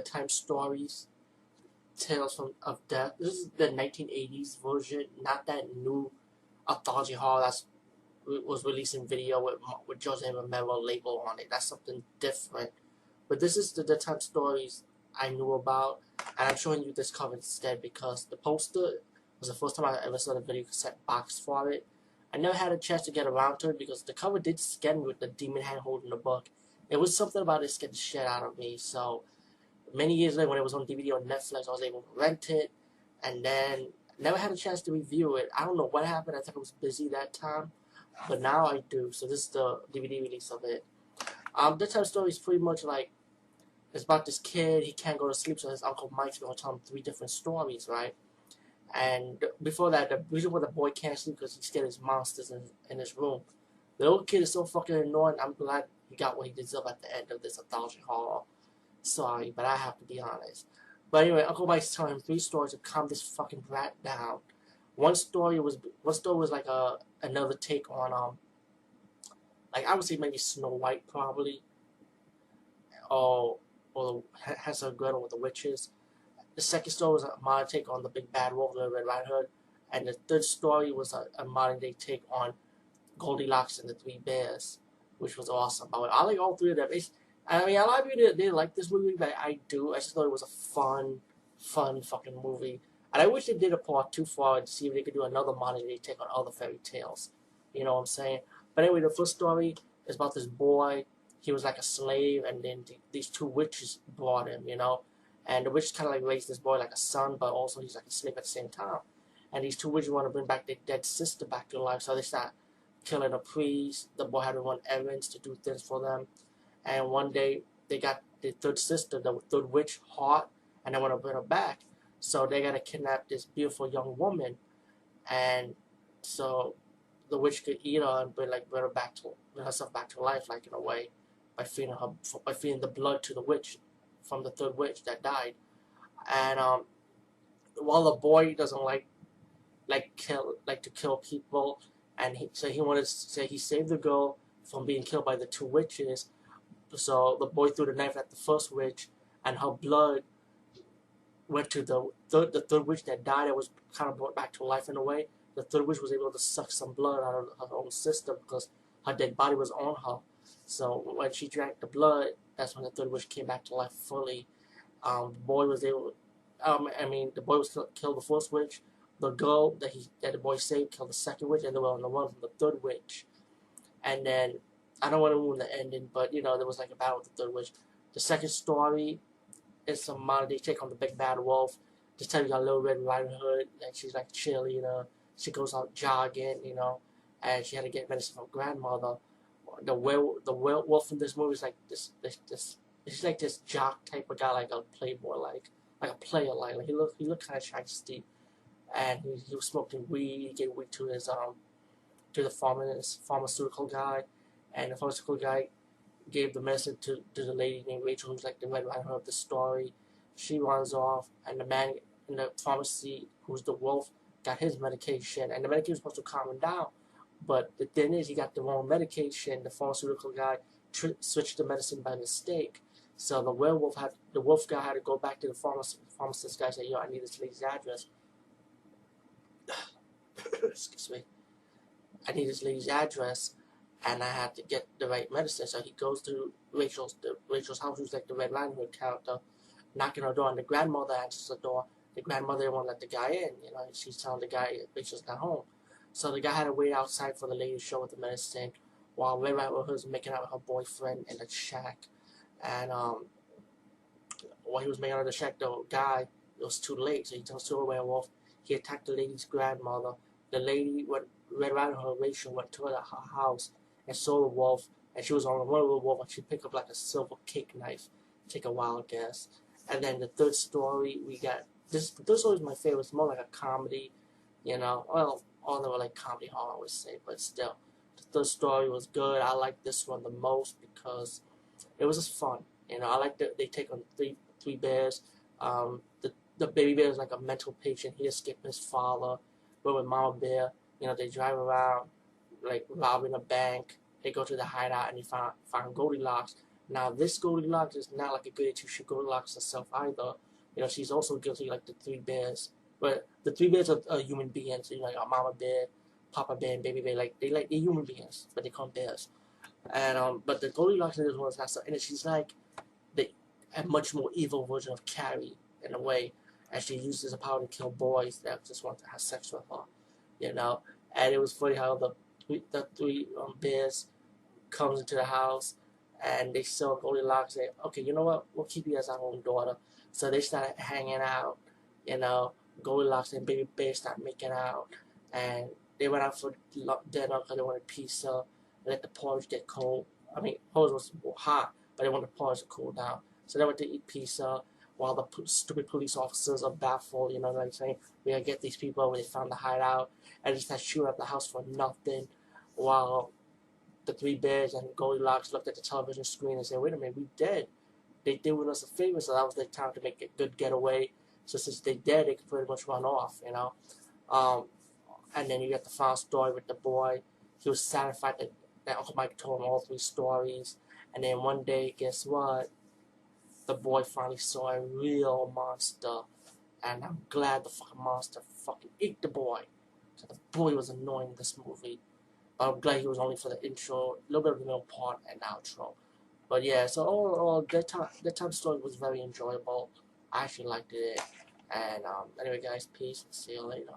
Deadtime stories, Tales of Death. This is the 1980s version, not that new anthology horror that was released in video with Jose Romero label on it. That's something different. But this is the Deadtime stories I knew about, and I'm showing you this cover instead because the poster was the first time I ever saw the video cassette box for it. I never had a chance to get around to it because the cover did scare me with the demon hand holding the book. It was something about it scared the shit out of me. So many years later, when it was on DVD on Netflix, I was able to rent it, and then never had a chance to review it. I don't know what happened. I think I was busy that time, but now I do. So this is the DVD release of it. This type of story is pretty much like it's about this kid. He can't go to sleep, so his uncle Mike's gonna tell him 3 different stories, right? And before that, the reason why the boy can't sleep because he's scared his monsters in his room. The little kid is so fucking annoying. I'm glad he got what he deserved at the end of this anthology horror. Sorry, but I have to be honest. But anyway, Uncle Mike's telling him 3 stories to calm this fucking brat down. One story was like another take on like I would say maybe Snow White probably, or Hansel and Gretel with the witches. The second story was a modern take on the Big Bad Wolf, the Red Riding Hood, and the third story was a modern day take on Goldi Lox and the 3 Bears, which was awesome. I like all 3 of them. I mean, a lot of people they like this movie, but I do. I just thought it was a fun fucking movie. And I wish they did a part 2 for it to see if they could do another modern day take on other fairy tales. You know what I'm saying? But anyway, the first story is about this boy. He was like a slave, and then these 2 witches brought him, you know. And the witch kind of like raised this boy like a son, but also he's like a slave at the same time. And these 2 witches want to bring back their dead sister back to life, so they start killing a priest. The boy had to run errands to do things for them. And one day they got the 3rd sister, the 3rd witch, hot, and they want to bring her back. So they got to kidnap this beautiful young woman, and so the witch could eat her and bring herself back to life, like in a way, by feeding the blood to the witch from the 3rd witch that died. And while the boy doesn't like to kill people, and he wanted to say he saved the girl from being killed by the 2 witches. So the boy threw the knife at the 1st witch, and her blood went to the third witch that died. That was kind of brought back to life in a way. The 3rd witch was able to suck some blood out of her own system because her dead body was on her. So when she drank the blood, that's when the 3rd witch came back to life fully. The boy was able. The boy was killed the 1st witch. The girl that the boy saved killed the 2nd witch, and they were on the run from the 3rd witch. And then I don't want to ruin the ending, but you know there was like a battle with the 3rd witch. The second story is a modern day take on the Big Bad Wolf. Just tell you got Little Red Riding Hood, and she's like a cheerleader. She goes out jogging, you know, and she had to get medicine from her grandmother. The werewolf in this movie is like this. He's like this jock type of guy, like a playboy, like a player, like he looked kind of shiesty, and he was smoking weed. He gave weed to the pharmaceutical guy, and the pharmaceutical guy gave the medicine to the lady named Rachel, who's like the Red Riding Hood of the story. She runs off, and the man in the pharmacy, who's the wolf, got his medication, and the medication was supposed to calm him down. But the thing is, he got the wrong medication. The pharmaceutical guy switched the medicine by mistake. So the wolf guy had to go back to the pharmacist guy and say, "Yo, I need this lady's address." Excuse me. I need this lady's address, and I had to get the right medicine. So he goes to Rachel's house, who's like the Red Riding Hood character, knocking on her door, and the grandmother answers the door. The grandmother won't let the guy in. You know, she's telling the guy Rachel's not home. So the guy had to wait outside for the lady to show with the medicine, while Red Riding Hood was making out with her boyfriend in the shack. And while he was making out in the shack, the guy, it was too late. So he turns to a werewolf. He attacked the lady's grandmother. The lady, when Red Riding Hood, Rachel, went to her house and saw the wolf, and she was on the run with the wolf, and she picked up like a silver cake knife. Take a wild guess. And then the third story, we got this. The third story is my favorite. It's more like a comedy, you know. Well, all of them were like comedy horror, I would say, but still, the third story was good. I like this one the most because it was just fun. You know, I like that they take on three bears. The baby bear is like a mental patient. He escaped his father. But with Mama Bear, you know, they drive around like robbing a bank. They go to the hideout and they find Goldi Lox. Now, this Goldi Lox is not like a goody two shoe Goldi Lox herself either. You know, she's also guilty like the three bears. But the three bears are human beings. You know, like Mama Bear, Papa Bear, and Baby Bear. They're human beings, but they call them bears. And but the Goldi Lox in this one is not so, and she's like a much more evil version of Carrie in a way, and she uses her power to kill boys that just want to have sex with her. You know, and it was funny how the three bears comes into the house and they saw Goldi Lox say, okay, you know what, we'll keep you as our own daughter. So they started hanging out, you know, Goldi Lox and Baby Bear started making out, and they went out for dinner because they wanted pizza, and let the porridge get cold. I mean, porridge was hot, but they wanted the porridge to cool down. So they went to eat pizza while the stupid police officers are baffled, you know, like saying, we gotta get these people where they found the hideout, and just had shooting at the house for nothing, while the three bears and Goldi Lox looked at the television screen and said, wait a minute, we dead. They did us a favor, so that was their time to make a good getaway. So since they dead, they could pretty much run off, you know. And then you get the final story with the boy. He was satisfied that Uncle Mike told him all three stories. And then one day, guess what? The boy finally saw a real monster. And I'm glad the fucking monster fucking ate the boy. So the boy was annoying in this movie. I'm glad he was only for the intro, a little bit of the middle part, and outro. But yeah, so overall, that time story was very enjoyable. I actually liked it. And anyway, guys, peace. See you later.